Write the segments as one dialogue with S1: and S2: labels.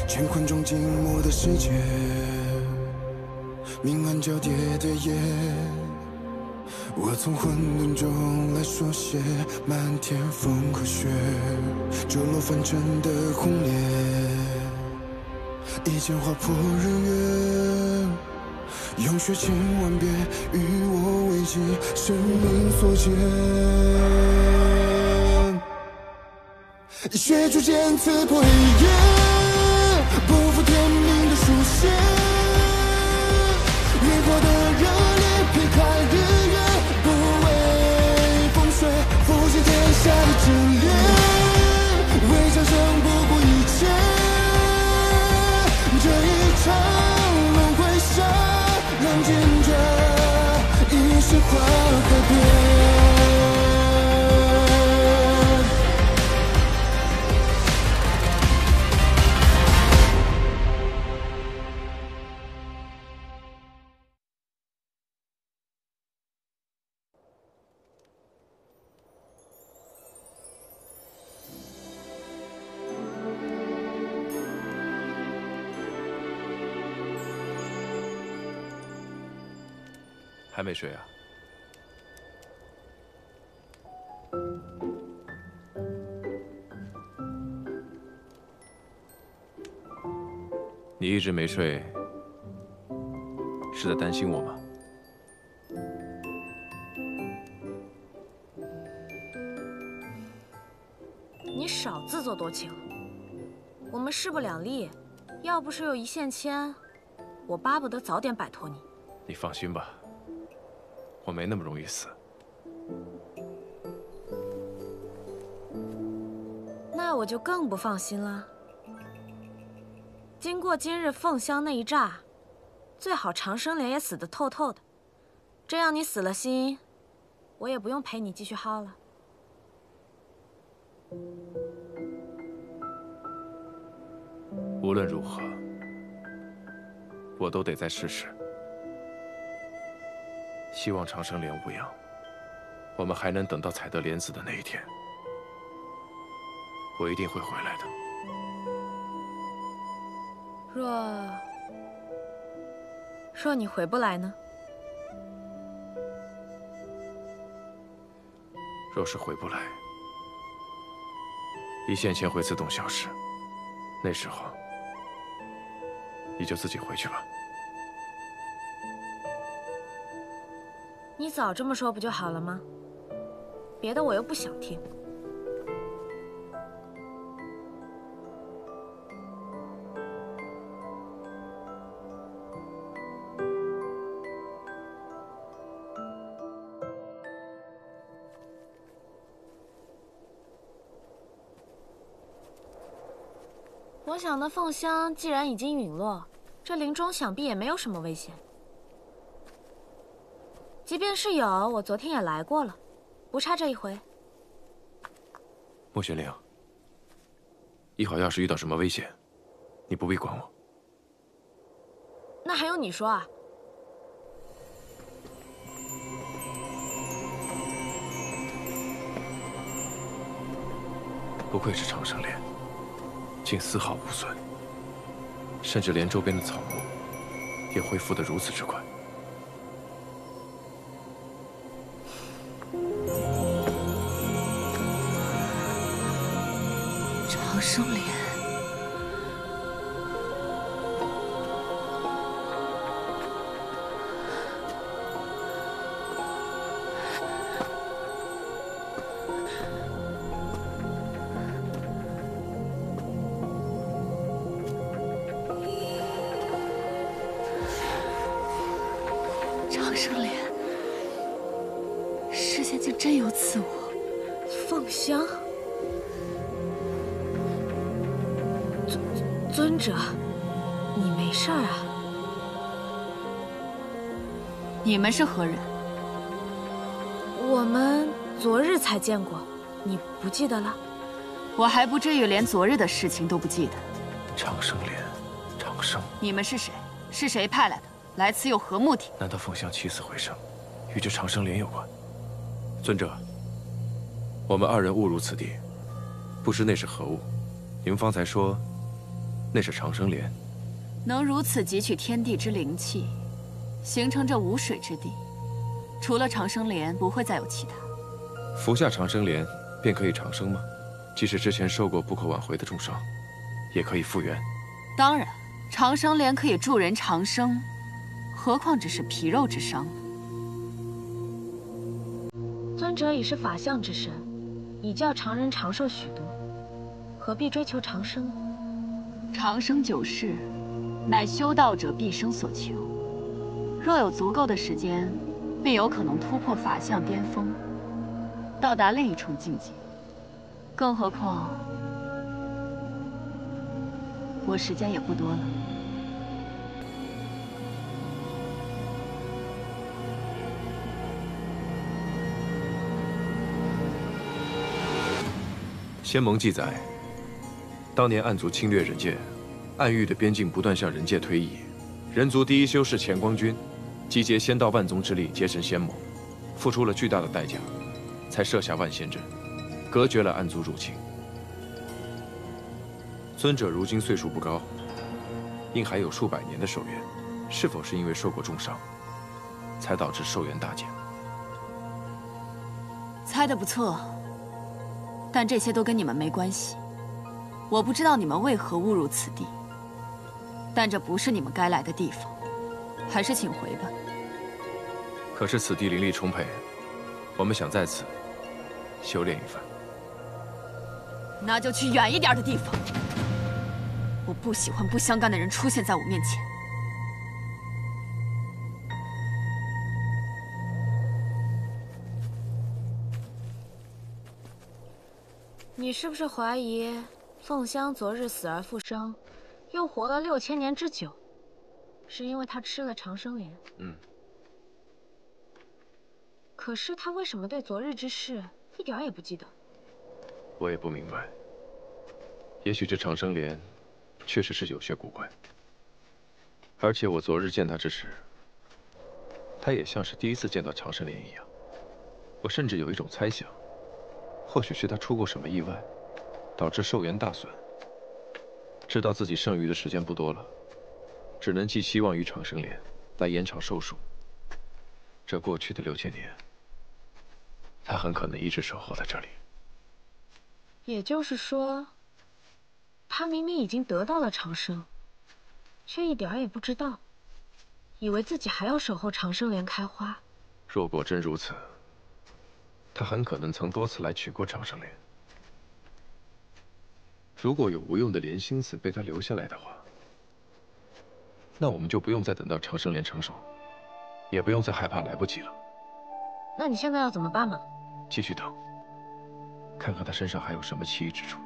S1: 乾坤中静默的世界，明暗交叠的夜。我从混沌中来书写漫天风和雪，坠落凡尘的红莲，一剑划破日月。用血千万遍，与我为己，生命所见。血逐渐刺破黑夜，不负天命的书写。越过的热烈，劈开日月，不畏风雪，负尽天下的真烈，为长生不顾一切。这一场轮回下，让见证一世化和变。
S2: 还没睡啊？你一直没睡，是在担心我吗？
S3: 你少自作多情。我们势不两立，要不是有一线牵，我巴不得早点摆脱你。
S2: 你放心吧。 我没那么容易死。
S3: 那我就更不放心了。经过今日凤香那一炸，最好长生莲也死得透透的，这样你死了心，我也不用陪你继续耗了。
S2: 无论如何，我都得再试试。 希望长生莲无恙，我们还能等到采得莲子的那一天。我一定会回来的。
S3: 若你回不来呢？
S2: 若是回不来，一线牵会自动消失，那时候你就自己回去吧。
S3: 你早这么说不就好了吗？别的我又不想听。我想那凤香既然已经陨落，这林中想必也没有什么危险。 即便是有，我昨天也来过了，不差这一回。
S2: 莫玄灵，一会儿要是遇到什么危险，你不必管我。
S3: 那还用你说啊？
S2: 不愧是长生莲，竟丝毫无损，甚至连周边的草木也恢复得如此之快。
S3: 长生莲，长生莲，世间竟真有此物！凤香。 尊者，你没事儿啊？
S4: 你们是何人？
S3: 我们昨日才见过，你不记得了？
S4: 我还不至于连昨日的事情都不记得。
S2: 长生莲，长生，
S4: 你们是谁？是谁派来的？来此有何目的？
S2: 难道凤香起死回生，与这长生莲有关？尊者，我们二人误入此地，不知那是何物。你们方才说那是长生莲。
S4: 能如此汲取天地之灵气，形成这无水之地，除了长生莲，不会再有其他。
S2: 服下长生莲，便可以长生吗？即使之前受过不可挽回的重伤，也可以复原。
S4: 当然，长生莲可以助人长生，何况只是皮肉之伤。
S3: 尊者已是法相之身，已教常人长寿许多，何必追求长生？
S4: 长生久视，乃修道者毕生所求。若有足够的时间，便有可能突破法相巅峰，到达另一重境界。更何况，我时间也不多了。
S2: 仙盟记载，当年暗族侵略人界，暗域的边境不断向人界推移。人族第一修士乾光君集结仙道万宗之力，结成仙盟，付出了巨大的代价，才设下万仙阵，隔绝了暗族入侵。尊者如今岁数不高，应还有数百年的寿元，是否是因为受过重伤，才导致寿元大减？
S4: 猜得不错，但这些都跟你们没关系。我不知道你们为何误入此地，但这不是你们该来的地方，还是请回吧。
S2: 可是此地灵力充沛，我们想在此修炼一番。
S4: 那就去远一点的地方。我不喜欢不相干的人出现在我面前。
S3: 你是不是怀疑凤香昨日死而复生，又活了6000年之久，是因为她吃了长生莲？可是她为什么对昨日之事一点也不记得？
S2: 我也不明白。也许这长生莲确实是有些古怪，而且我昨日见他之时，他也像是第一次见到长生莲一样。我甚至有一种猜想，或许是他出过什么意外，导致寿元大损。知道自己剩余的时间不多了，只能寄希望于长生莲来延长寿数。这过去的6000年，他很可能一直守候在这里。
S3: 也就是说，他明明已经得到了长生，却一点也不知道，以为自己还要守候长生莲开花。
S2: 若果真如此，他很可能曾多次来取过长生莲。如果有无用的莲心子被他留下来的话，那我们就不用再等到长生莲成熟，也不用再害怕来不及了。
S3: 那你现在要怎么办嘛？
S2: 继续等，看看他身上还有什么奇异之处。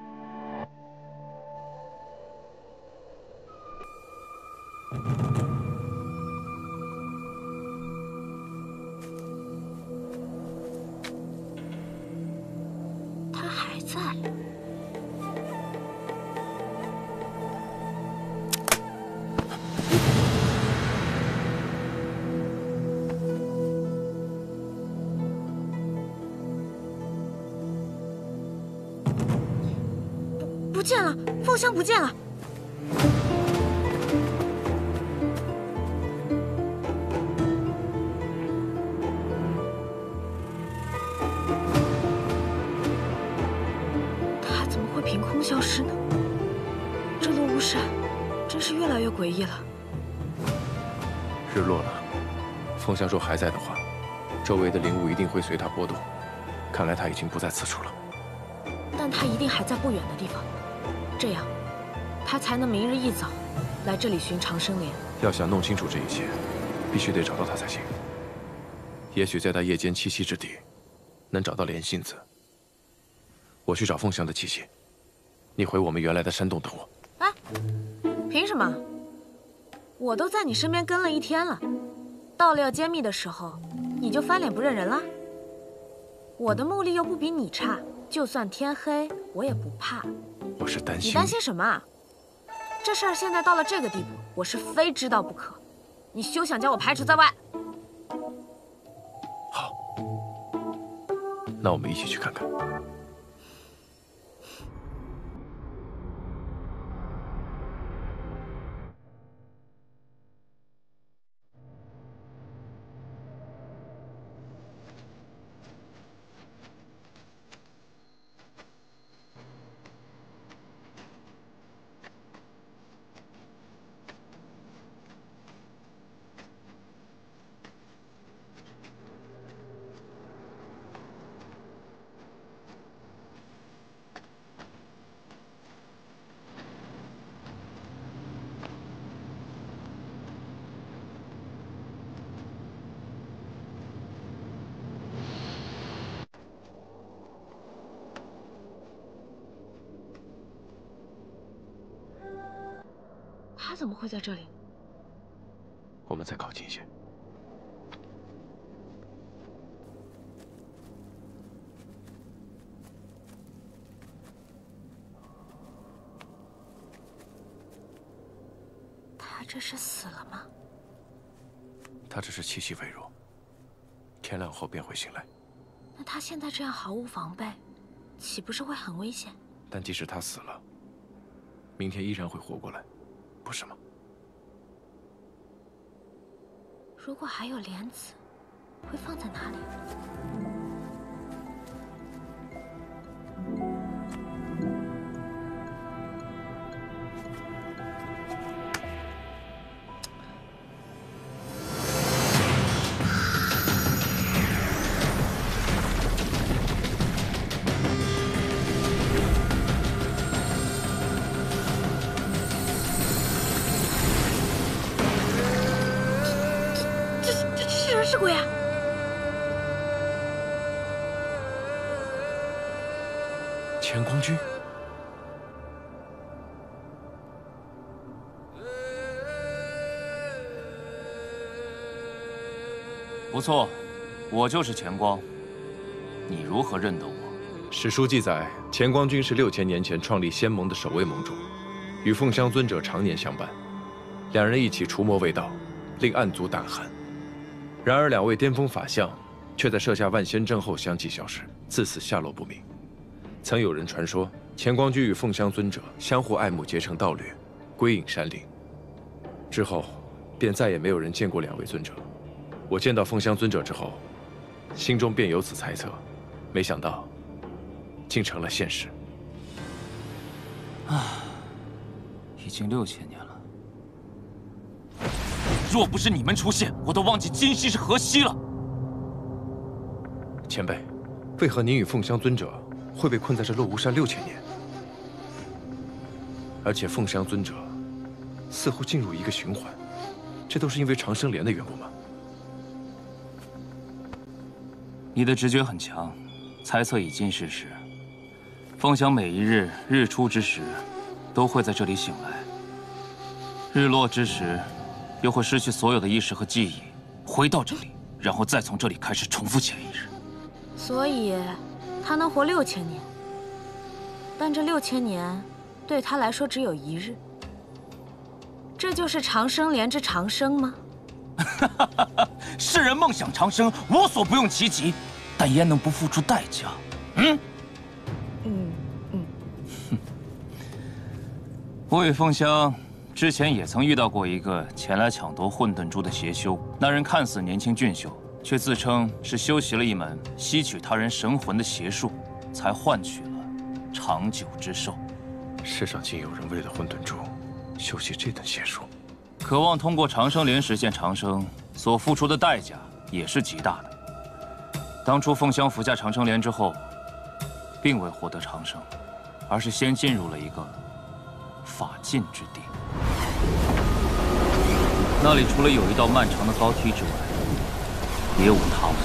S3: 他还在。不见了，凤香不见了。他怎么会凭空消失呢？这座巫山真是越来越诡异了。
S2: 日落了，凤香若还在的话，周围的灵物一定会随它波动。看来他已经不在此处了。
S3: 但他一定还在不远的地方，这样，他才能明日一早来这里寻长生莲。
S2: 要想弄清楚这一切，必须得找到他才行。也许在他夜间栖息之地，能找到莲心子。我去找凤香的气息，你回我们原来的山洞等我。
S3: 哎，凭什么？我都在你身边跟了1天了，到了要揭秘的时候，你就翻脸不认人了？我的目力又不比你差，就算天黑，我也不怕。
S2: 我是担心
S3: 你担心什么啊？这事儿现在到了这个地步，我是非知道不可。你休想将我排除在外。
S2: 好，那我们一起去看看。
S3: 怎么会在这里？
S2: 我们再靠近一些。
S3: 他这是死了吗？
S2: 他只是气息微弱，天亮后便会醒来。
S3: 那他现在这样毫无防备，岂不是会很危险？
S2: 但即使他死了，明天依然会活过来，不是吗？
S3: 如果还有莲子，会放在哪里？是人是鬼啊！
S2: 乾光君，
S5: 不错，我就是乾光。你如何认得我？
S2: 史书记载，乾光君是6000年前创立仙盟的首位盟主，与凤香尊者常年相伴，两人一起除魔卫道，令暗族胆寒。然而两位巅峰法相却在设下万仙阵后相继消失，自此下落不明。曾有人传说，乾光君与凤香尊者相互爱慕，结成道侣，归隐山林。之后，便再也没有人见过两位尊者。我见到凤香尊者之后，心中便有此猜测，没想到，竟成了现实。
S5: 已经6000年了。若不是你们出现，我都忘记今夕是何夕了。
S2: 前辈，为何您与凤香尊者会被困在这落无山6000年？而且凤香尊者似乎进入一个循环，这都是因为长生莲的缘故吗？
S5: 你的直觉很强，猜测已经是实。凤香每一日日出之时，都会在这里醒来；日落之时，又会失去所有的意识和记忆，回到这里，然后再从这里开始重复前一日。
S3: 所以，他能活6000年。但这6000年，对他来说只有1日。这就是长生莲之长生吗？
S5: 世人梦想长生，我所不用其极，但焉能不付出代价？我与凤香之前也曾遇到过一个前来抢夺混沌珠的邪修，那人看似年轻俊秀，却自称是修习了一门吸取他人神魂的邪术，才换取了长久之寿。
S2: 世上竟有人为了混沌珠修习这等邪术，
S5: 渴望通过长生莲实现长生，所付出的代价也是极大的。当初凤香服下长生莲之后，并未获得长生，而是先进入了一个法禁之地。那里除了有一道漫长的高梯之外，别无他物。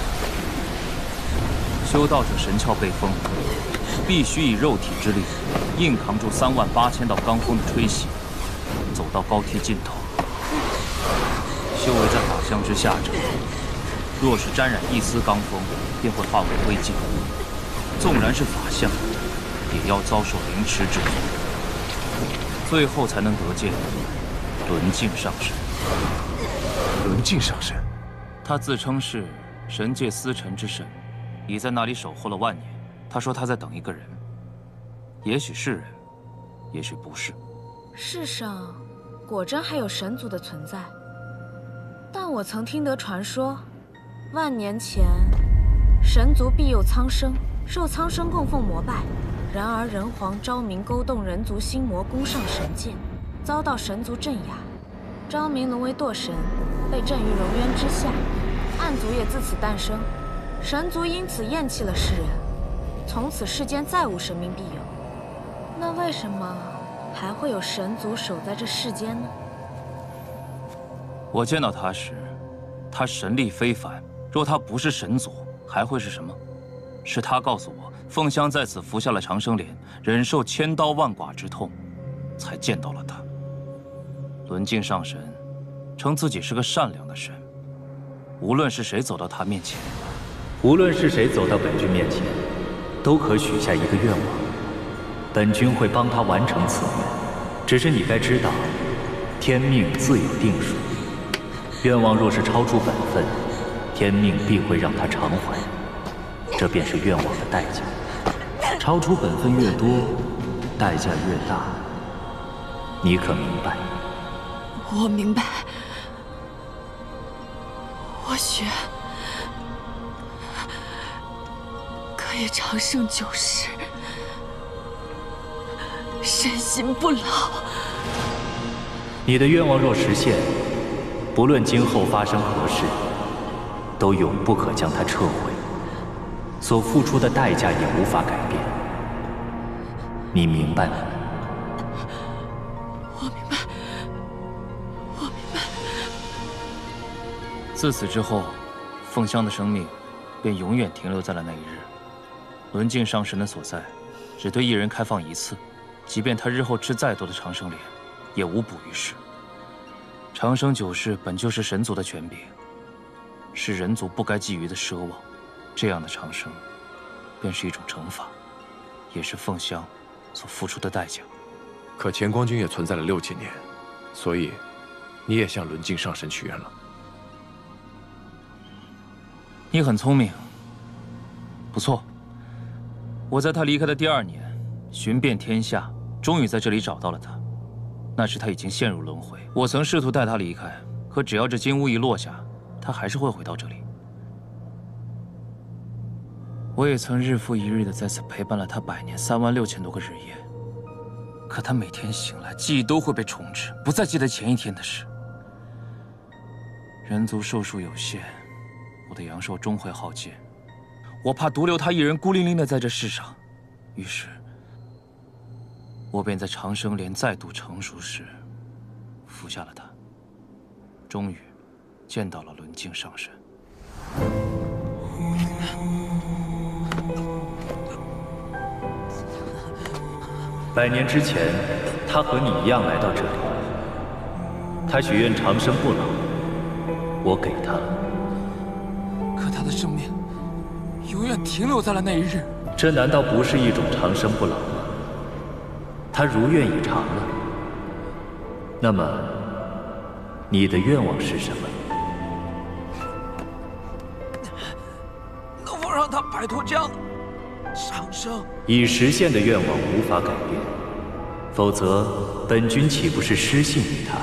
S5: 修道者神窍被封，必须以肉体之力硬扛住38000道罡风的吹袭，走到高梯尽头。修为在法相之下者，若是沾染一丝罡风，便会化为灰烬。纵然是法相，也要遭受凌迟之苦，最后才能得见轮境上神。
S2: 轮境上神，
S5: 他自称是神界司晨之神，已在那里守候了万年。他说他在等一个人，也许是人，也许不是。
S3: 世上果真还有神族的存在，但我曾听得传说，万年前神族庇佑苍生，受苍生供奉膜拜。然而人皇昭明勾动人族心魔，攻上神界，遭到神族镇压。昭明沦为堕神，被镇于荣渊之下。暗族也自此诞生，神族因此厌弃了世人，从此世间再无神明庇佑。那为什么还会有神族守在这世间呢？
S5: 我见到他时，他神力非凡。若他不是神族，还会是什么？是他告诉我，凤香在此服下了长生莲，忍受千刀万剐之痛，才见到了他。轮镜上神称自己是个善良的神，无论是谁走到他面前，
S6: 无论是谁走到本君面前，都可许下一个愿望，本君会帮他完成此愿。只是你该知道，天命自有定数，愿望若是超出本分，天命必会让他偿还，这便是愿望的代价。超出本分越多，代价越大，你可明白？
S4: 我明白。我许可以长生久世，身心不老。
S6: 你的愿望若实现，不论今后发生何事，都永不可将它撤回，所付出的代价也无法改变。你明白吗？
S4: 我明白，我明白。
S5: 自此之后，凤香的生命便永远停留在了那一日。轮镜上神的所在，只对一人开放一次，即便他日后吃再多的长生莲，也无补于事。长生久世本就是神族的权柄，是人族不该觊觎的奢望。这样的长生，便是一种惩罚，也是凤香所付出的代价。
S2: 可乾光君也存在了6几年，所以你也向轮镜上神许愿了。
S5: 你很聪明，不错。我在他离开的第2年，寻遍天下，终于在这里找到了他。那时他已经陷入轮回，我曾试图带他离开，可只要这金乌一落下，他还是会回到这里。我也曾日复一日的在此陪伴了他100年36000多个日夜，可他每天醒来，记忆都会被重置，不再记得前一天的事。人族寿数有限，我的阳寿终会耗尽，我怕独留他一人孤零零的在这世上，于是，我便在长生莲再度成熟时，服下了它，终于见到了轮镜上神。
S6: 100年之前，他和你一样来到这里，他许愿长生不老，我给他了。
S5: 可他的生命永远停留在了那一日。
S6: 这难道不是一种长生不老吗？他如愿以偿了。那么，你的愿望是什么？
S5: 能否让他摆脱这样长生？
S6: 已实现的愿望无法改变，否则本君岂不是失信于他？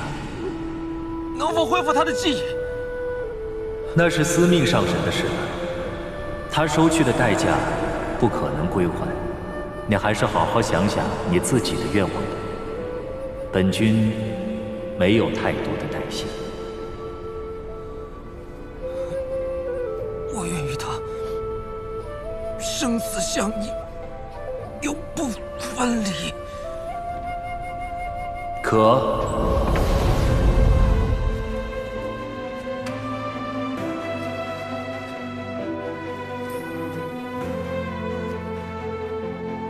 S5: 能否恢复他的记忆？
S6: 那是司命上神的事了，他收去的代价不可能归还。你还是好好想想你自己的愿望吧。本君没有太多的耐心。
S5: 我愿与他生死相依，永不分离。
S6: 可。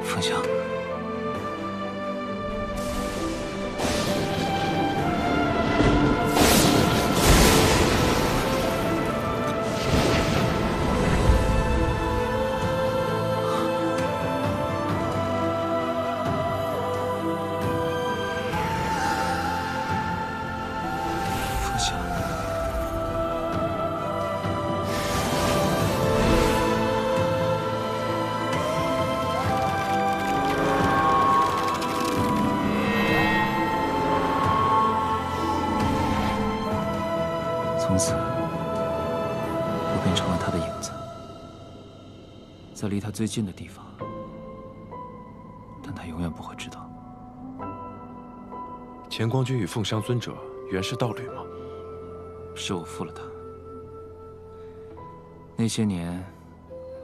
S5: 凤香，凤香。从此，我变成了他的影子，在离他最近的地方，但他永远不会知道。
S2: 乾光君与凤香尊者原是道侣吗？
S5: 是我负了他。那些年，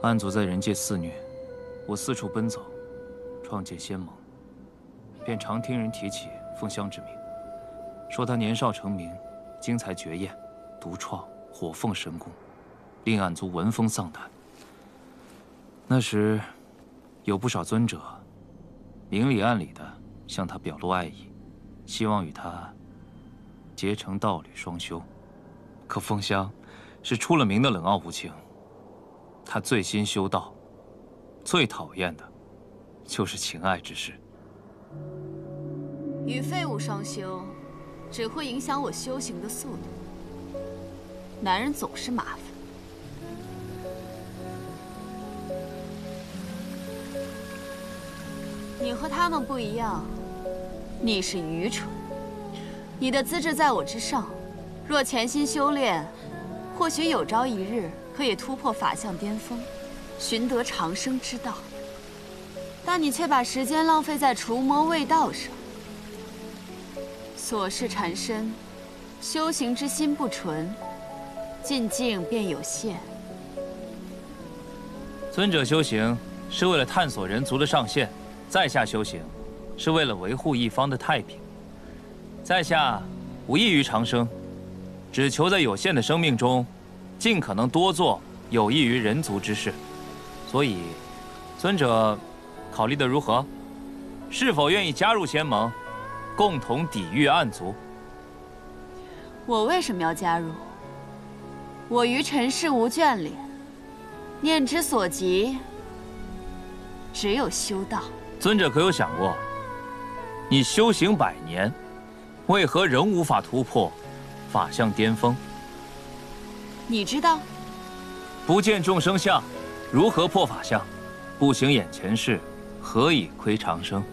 S5: 暗族在人界肆虐，我四处奔走，创建仙盟，便常听人提起凤香之名，说他年少成名，精才绝艳，独创火凤神功，令暗族闻风丧胆。那时，有不少尊者明里暗里的向他表露爱意，希望与他结成道侣双修。可凤香是出了名的冷傲无情，她醉心修道，最讨厌的就是情爱之事。
S4: 与废物双修，只会影响我修行的速度。男人总是麻烦。你和他们不一样，你是愚蠢。你的资质在我之上，若潜心修炼，或许有朝一日可以突破法相巅峰，寻得长生之道。但你却把时间浪费在除魔卫道上，琐事缠身，修行之心不纯，进境便有限。
S5: 尊者修行是为了探索人族的上限，在下修行是为了维护一方的太平。在下无异于长生，只求在有限的生命中，尽可能多做有益于人族之事。所以，尊者考虑的如何？是否愿意加入仙盟，共同抵御暗族？
S4: 我为什么要加入？我于尘世无眷恋，念之所及，只有修道。
S5: 尊者可有想过，你修行100年，为何仍无法突破法相巅峰？
S4: 你知道？
S5: 不见众生相，如何破法相？不行眼前事，何以窥长生？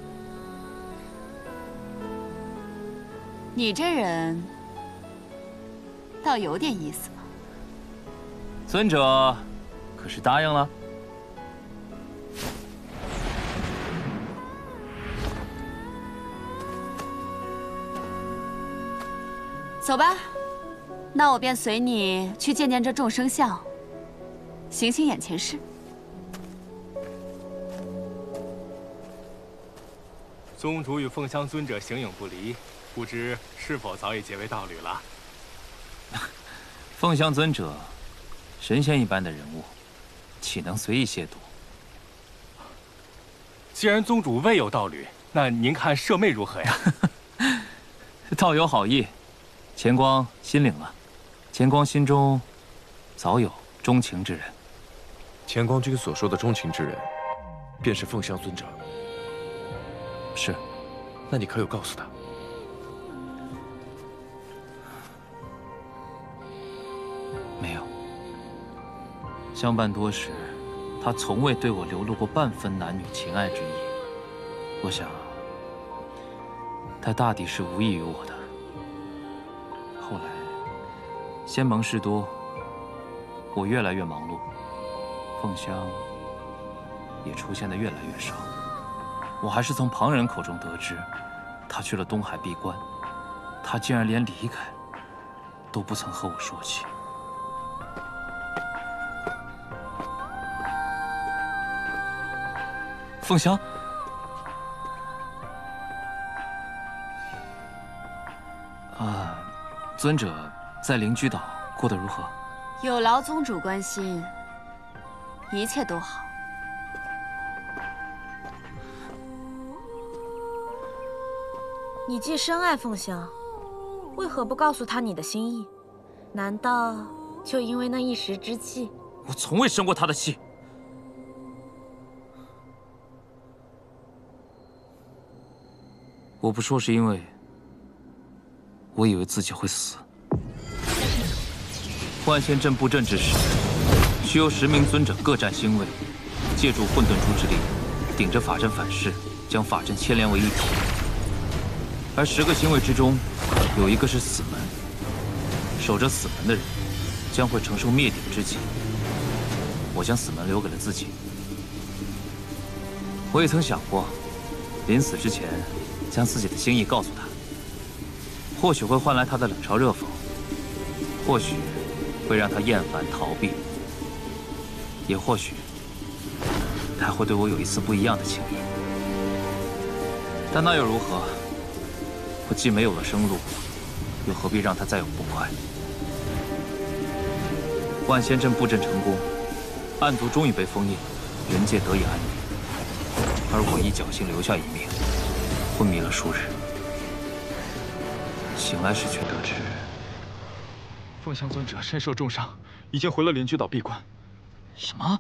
S4: 你这人倒有点意思嘛。
S5: 尊者可是答应了？
S4: 走吧，那我便随你去见见这众生相，行行眼前事。
S7: 宗主与凤香尊者形影不离，不知是否早已结为道侣了？
S5: 凤香尊者，神仙一般的人物，岂能随意亵渎？
S7: 既然宗主未有道侣，那您看舍妹如何呀？
S5: 道有好意，钱光心领了。钱光心中早有钟情之人。
S2: 钱光君所说的钟情之人，便是凤香尊者。
S5: 是，
S2: 那你可有告诉他？
S5: 没有。相伴多时，他从未对我流露过半分男女情爱之意。我想，他大抵是无意于我的。后来，仙盟事多，我越来越忙碌，凤香也出现得越来越少。我还是从旁人口中得知，他去了东海闭关。他竟然连离开都不曾和我说起。凤香，尊者在灵居岛过得如何？
S4: 有劳宗主关心，一切都好。
S3: 你既深爱凤香，为何不告诉她你的心意？难道就因为那一时之气？
S5: 我从未生过她的气。我不说是因为我以为自己会死。万仙阵布阵之时，需由10名尊者各占星位，借助混沌珠之力，顶着法阵反噬，将法阵牵连为一体。而10个星位之中，有一个是死门，守着死门的人将会承受灭顶之劫。我将死门留给了自己。我也曾想过，临死之前将自己的心意告诉他，或许会换来他的冷嘲热讽，或许会让他厌烦逃避，也或许他会对我有一丝不一样的情意。但那又如何？我既没有了生路，又何必让他再有不快？万仙阵布阵成功，暗族终于被封印，人界得以安宁，而我亦侥幸留下一命，昏迷了数日。醒来时却得知，
S8: 凤香尊者身受重伤，已经回了灵居岛闭关。
S5: 什么？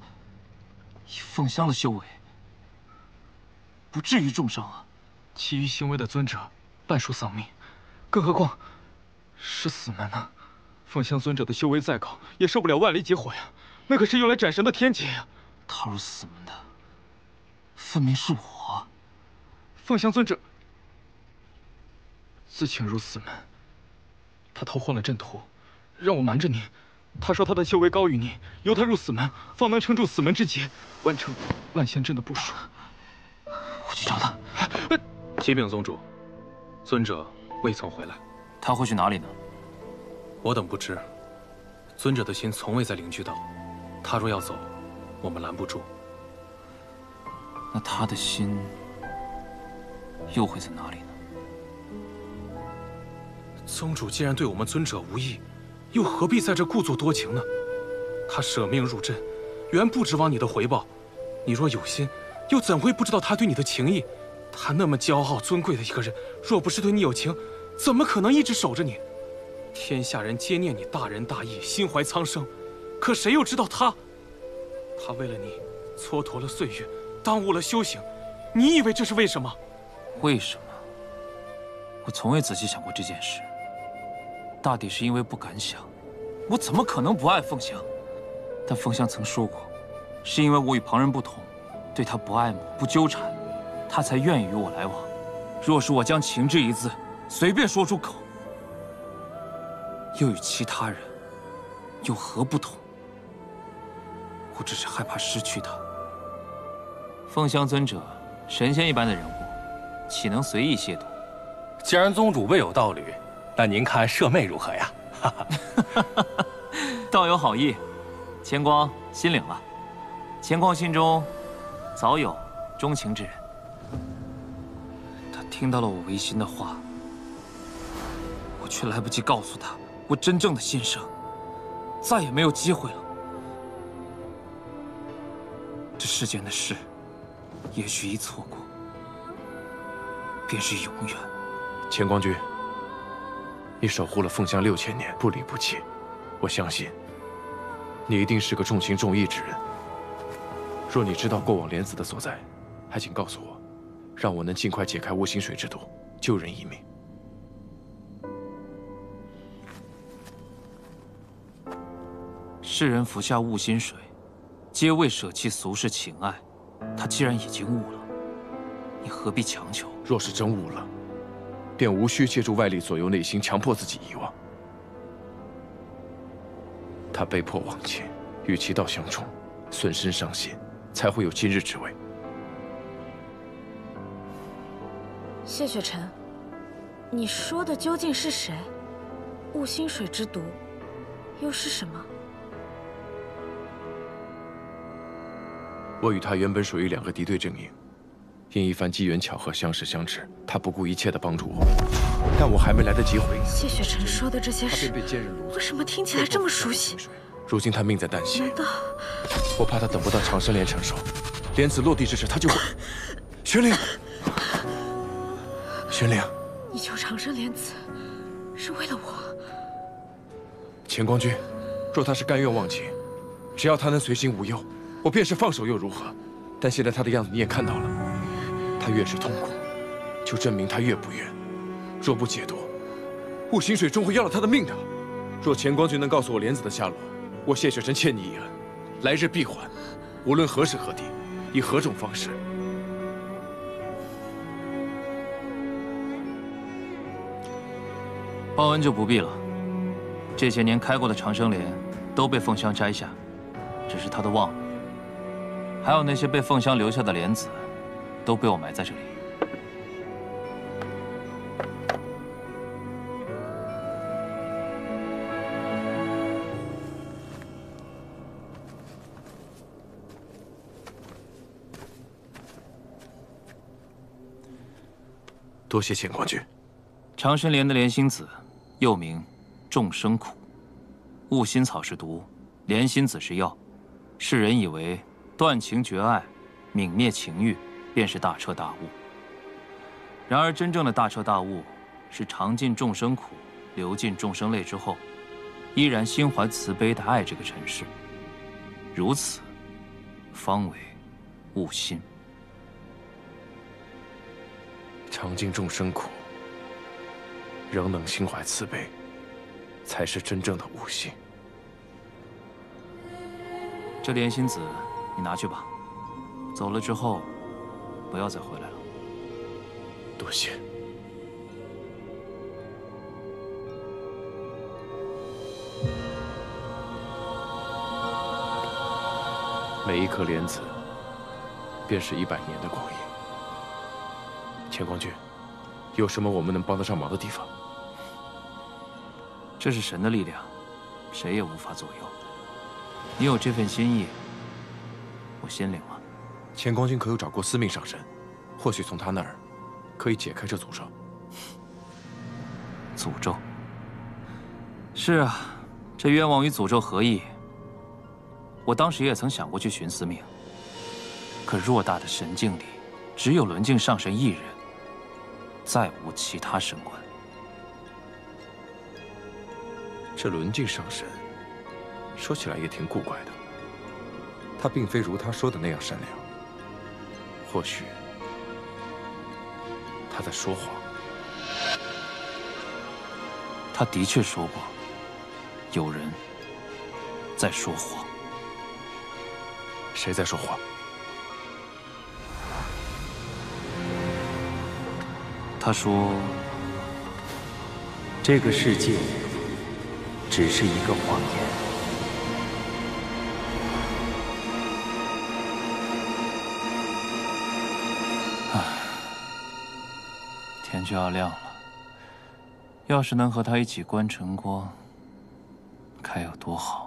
S5: 以凤香的修为，不至于重伤啊！
S8: 其余行为的尊者，半数丧命，更何况是死门呢？凤香尊者的修为再高，也受不了万里劫火呀！那可是用来斩神的天劫呀！
S5: 踏入死门的，分明是我。
S8: 凤香尊者自请入死门，他偷换了阵图，让我瞒着你。他说他的修为高于你，由他入死门，方能撑住死门之劫，完成万仙阵的部署。
S5: 我去找他。
S7: 启禀宗主，尊者未曾回来。
S5: 他会去哪里呢？
S7: 我等不知。尊者的心从未在灵居岛，他若要走，我们拦不住。
S5: 那他的心又会在哪里呢？
S7: 宗主既然对我们尊者无益，又何必在这故作多情呢？他舍命入阵，原不指望你的回报。你若有心，又怎会不知道他对你的情谊？他那么骄傲尊贵的一个人，若不是对你有情，怎么可能一直守着你？天下人皆念你大仁大义，心怀苍生，可谁又知道他为了你蹉跎了岁月，耽误了修行。你以为这是为什么？
S5: 为什么？我从未仔细想过这件事。大抵是因为不敢想，我怎么可能不爱凤香？但凤香曾说过，是因为我与旁人不同，对她不爱慕、不纠缠，她才愿意与我来往。若是我将情这一字随便说出口，又与其他人有何不同？我只是害怕失去她。凤香尊者，神仙一般的人物，岂能随意亵渎？
S9: 既然宗主未有道侣，那您看舍妹如何呀？
S5: 道有好意，乾光心领了。乾光心中早有钟情之人。他听到了我违心的话，我却来不及告诉他我真正的心声，再也没有机会了。这世间的事，也许一错过，便是永远。
S2: 乾光君，你守护了凤香6000年，不离不弃，我相信你一定是个重情重义之人。若你知道过往莲子的所在，还请告诉我，让我能尽快解开雾心水之毒，救人一命。
S5: 世人服下悟心水，皆为舍弃俗世情爱。他既然已经悟了，你何必强求？
S2: 若是真悟了，便无需借助外力左右内心，强迫自己遗忘。他被迫忘情，与其道相冲，损身伤心，才会有今日之危。
S3: 谢雪晨，你说的究竟是谁？悟心水之毒，又是什么？
S2: 我与他原本属于2个敌对阵营，因一番机缘巧合相识相知，他不顾一切地帮助我，但我还没来得及回应，
S3: 谢雪晨说的这些事，
S2: 他便被奸人掳走。
S3: 为什么听起来这么熟悉？
S2: 如今他命在旦夕，
S3: 难道
S2: 我怕他等不到长生莲成熟，莲子落地之时，他就会……玄灵，玄灵，
S3: 你救长生莲子是为了我？
S2: 乾光君，若他是甘愿忘情，只要他能随心无忧，我便是放手又如何？但现在他的样子你也看到了，他越是痛苦，就证明他越不愿。若不解脱，雾心水终会要了他的命的。若乾光君能告诉我莲子的下落，我谢雪晨欠你一恩，来日必还。无论何时何地，以何种方式。
S5: 报恩就不必了。这些年开过的长生莲都被凤香摘下，只是他都忘了。还有那些被凤香留下的莲子，都被我埋在这里。
S2: 多谢乾光君。
S5: 长生莲的莲心子，又名众生苦。悟心草是毒，莲心子是药。世人以为断情绝爱、泯灭情欲，便是大彻大悟。然而真正的大彻大悟，是尝尽众生苦，流尽众生泪之后，依然心怀慈悲的爱这个尘世。如此，方为悟心。
S2: 尝尽众生苦，仍能心怀慈悲，才是真正的悟性。
S5: 这莲心子，你拿去吧。走了之后，不要再回来了。
S2: 多谢。每一颗莲子，便是100年的功业。乾光君，有什么我们能帮得上忙的地方？
S5: 这是神的力量，谁也无法左右。你有这份心意，我心领了。
S2: 乾光君可有找过司命上神？或许从他那儿可以解开这诅咒。
S5: 诅咒？是啊，这冤枉与诅咒何异？我当时也曾想过去寻司命，可偌大的神境里，只有轮镜上神一人，再无其他神官。
S2: 这轮镜上神，说起来也挺古怪的。他并非如他说的那样善良，或许他在说谎。
S5: 他的确说过，有人在说谎。
S2: 谁在说谎？
S5: 他说，
S6: 这个世界只是一个谎言。
S5: 天就要亮了，要是能和他一起观晨光，该有多好。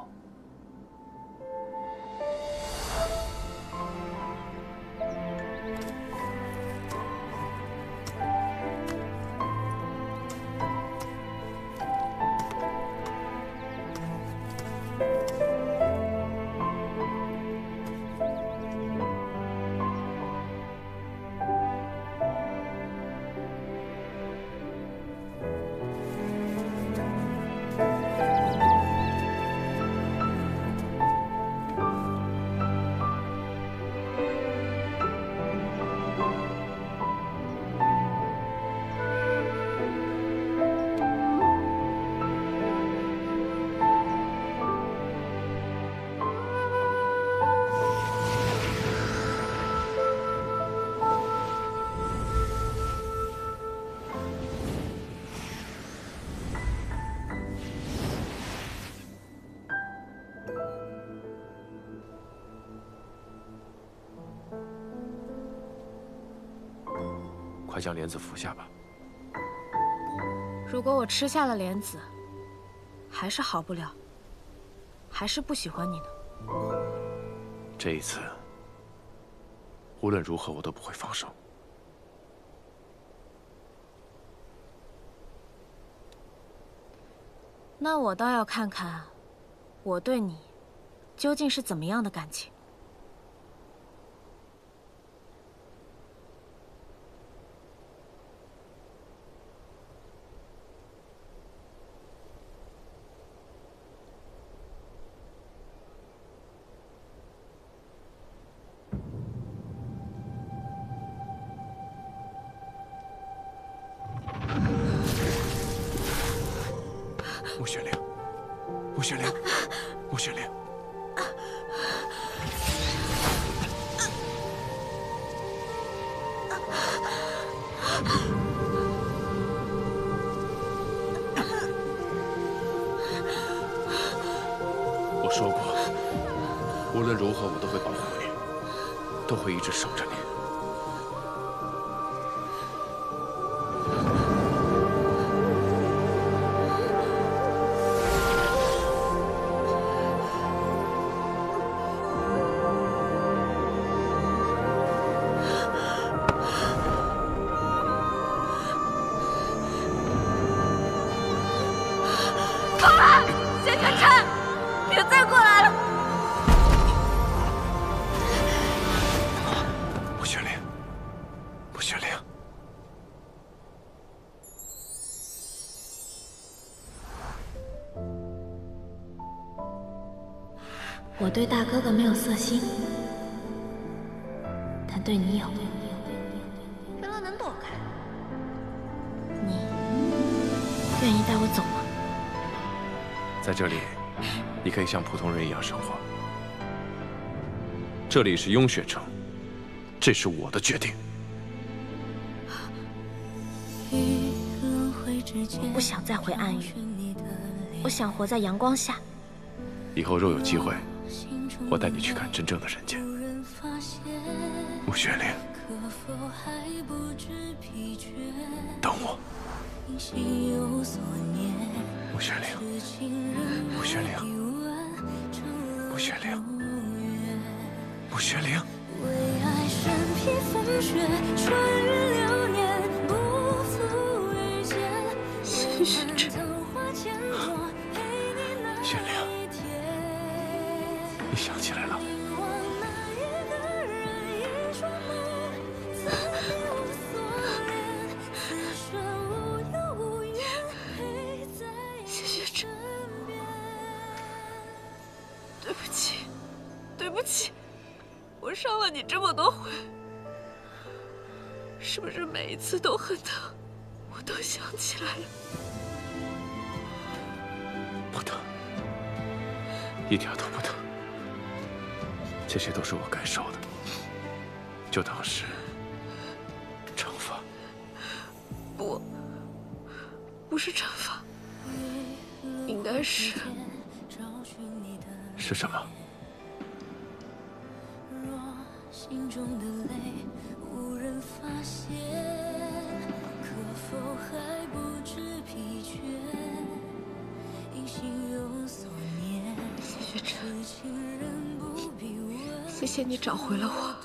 S2: 快将莲子服下吧。
S3: 如果我吃下了莲子，还是好不了，还是不喜欢你呢。
S2: 这一次，无论如何我都不会放手。
S3: 那我倒要看看，我对你究竟是怎么样的感情。
S2: 穆雪玲，穆雪玲，穆雪玲。我说过，无论如何我都会保护你，都会一直守着你。
S3: 谢可琛，别再过来了！
S2: 穆雪玲，穆雪玲。
S3: 我对大哥哥没有色心，但对你有。原来能躲开。你愿意带我走吗？
S2: 在这里，你可以像普通人一样生活。这里是雍雪城，这是我的决定。
S3: 不想再回暗域，我想活在阳光下。
S2: 以后若有机会，我带你去看真正的人间。穆雪玲，等我。穆雪玲，穆雪玲，穆雪玲，穆雪玲。为爱身披风雪，穿越流年，不负遇见。谢雪珍，雪玲，你想起来了？
S3: 谢雪珍，对不起，对不起，我伤了你这么多回，是不是每一次都很疼？我都想起来了。
S2: 不疼，一点都不疼。这些都是我该受的，就当是惩罚。
S3: 不，不是惩罚，应该是
S2: 什么？
S1: 心中的泪无人发现，可否还不知疲倦？因心有所念。
S3: 谢雪珍，谢谢你找回了我。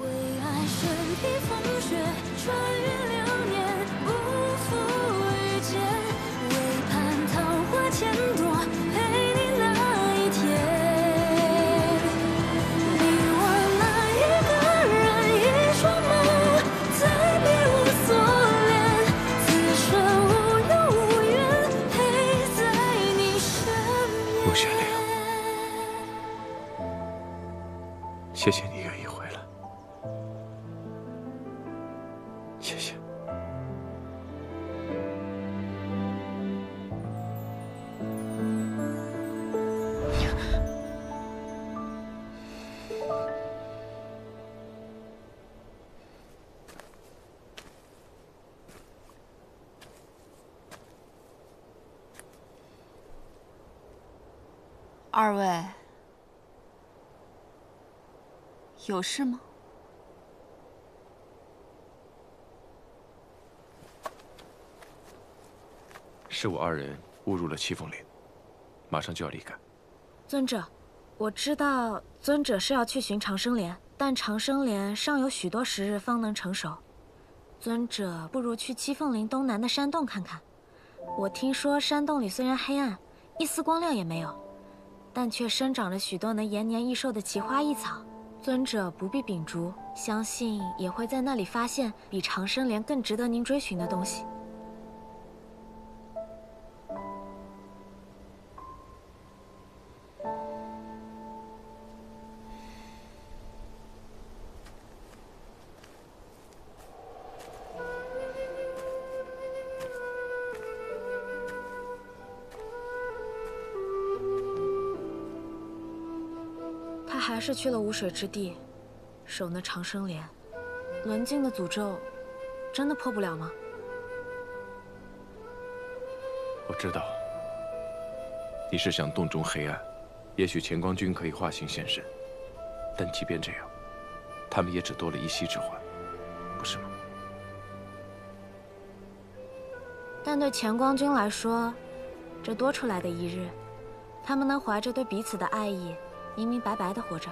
S1: 为爱身披风雪，穿越流年，不负遇见。为盼桃花千朵，陪你那一天。
S2: 谢谢你愿意回来，谢谢。
S4: 二位有事吗？
S2: 是我二人误入了七凤岭，马上就要离开。
S3: 尊者，我知道尊者是要去寻长生莲，但长生莲尚有许多时日方能成熟。尊者不如去七凤岭东南的山洞看看。我听说山洞里虽然黑暗，一丝光亮也没有，但却生长着许多能延年益寿的奇花异草。尊者不必秉烛，相信也会在那里发现比长生莲更值得您追寻的东西。他还是去了无水之地，守那长生莲。轮镜的诅咒，真的破不了吗？
S2: 我知道，你是想洞中黑暗，也许乾光君可以化形现身，但即便这样，他们也只多了一息之欢，不是吗？
S3: 但对乾光君来说，这多出来的一日，他们能怀着对彼此的爱意，明明白白的活着，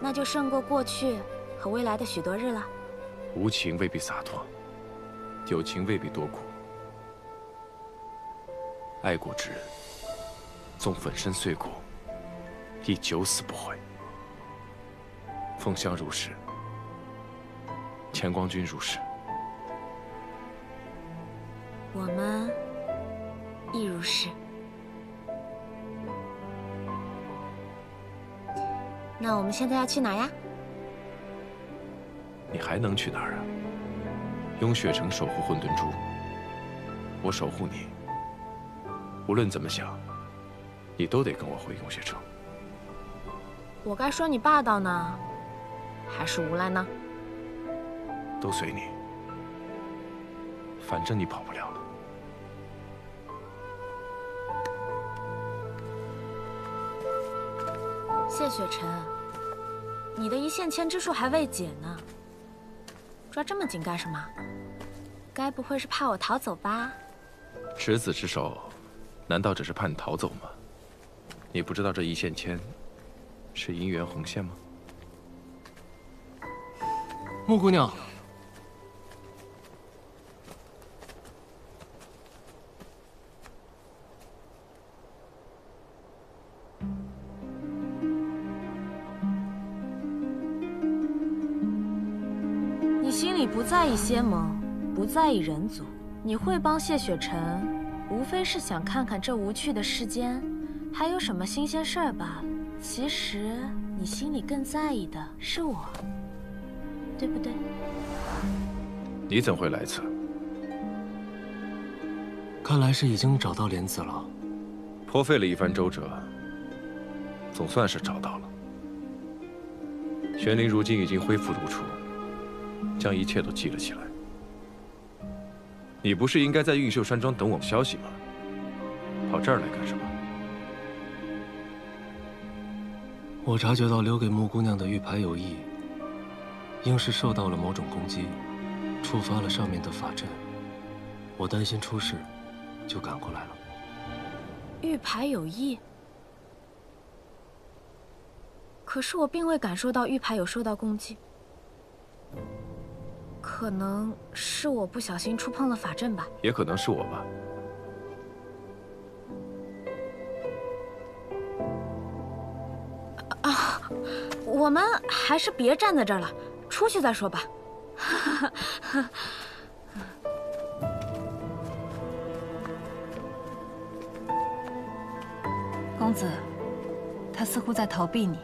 S3: 那就胜过过去和未来的许多日了。
S2: 无情未必洒脱，有情未必多苦。爱过之人，纵粉身碎骨，亦九死不悔。凤香如是，乾光君如是，
S3: 我们亦如是。那我们现在要去哪呀？
S2: 你还能去哪儿啊？用血城守护混沌珠，我守护你。无论怎么想，你都得跟我回用血城。
S3: 我该说你霸道呢，还是无赖呢？
S2: 都随你，反正你跑不了了。
S3: 谢雪晨，你的一线牵之术还未解呢，抓这么紧干什么？该不会是怕我逃走吧？
S2: 执子之手，难道只是怕你逃走吗？你不知道这一线牵是姻缘红线吗？
S9: 穆姑娘，
S3: 你心里不在意仙盟，不在意人族，你会帮谢雪晨，无非是想看看这无趣的世间还有什么新鲜事儿罢了。其实你心里更在意的是我，对不对？
S2: 你怎会来此？
S9: 看来是已经找到莲子了。
S2: 颇费了一番周折，总算是找到了。玄灵如今已经恢复如初，将一切都记了起来。你不是应该在运秀山庄等我们消息吗？跑这儿来干什么？
S9: 我察觉到留给穆姑娘的玉牌有异，应是受到了某种攻击，触发了上面的法阵。我担心出事，就赶过来了。
S3: 玉牌有异，可是我并未感受到玉牌有受到攻击，可能是我不小心触碰了法阵吧，
S2: 也可能是我吧。
S3: 我们还是别站在这儿了，出去再说吧。
S10: 公子，他似乎在逃避你。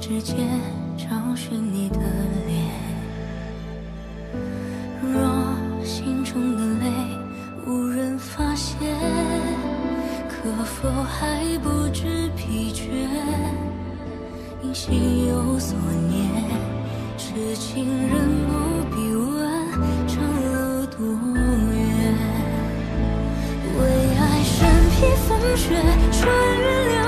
S1: 之间找寻你的脸，若心中的泪无人发现，可否还不知疲倦？因心有所念，痴情人不必问长路多远。为爱身披风雪，穿越流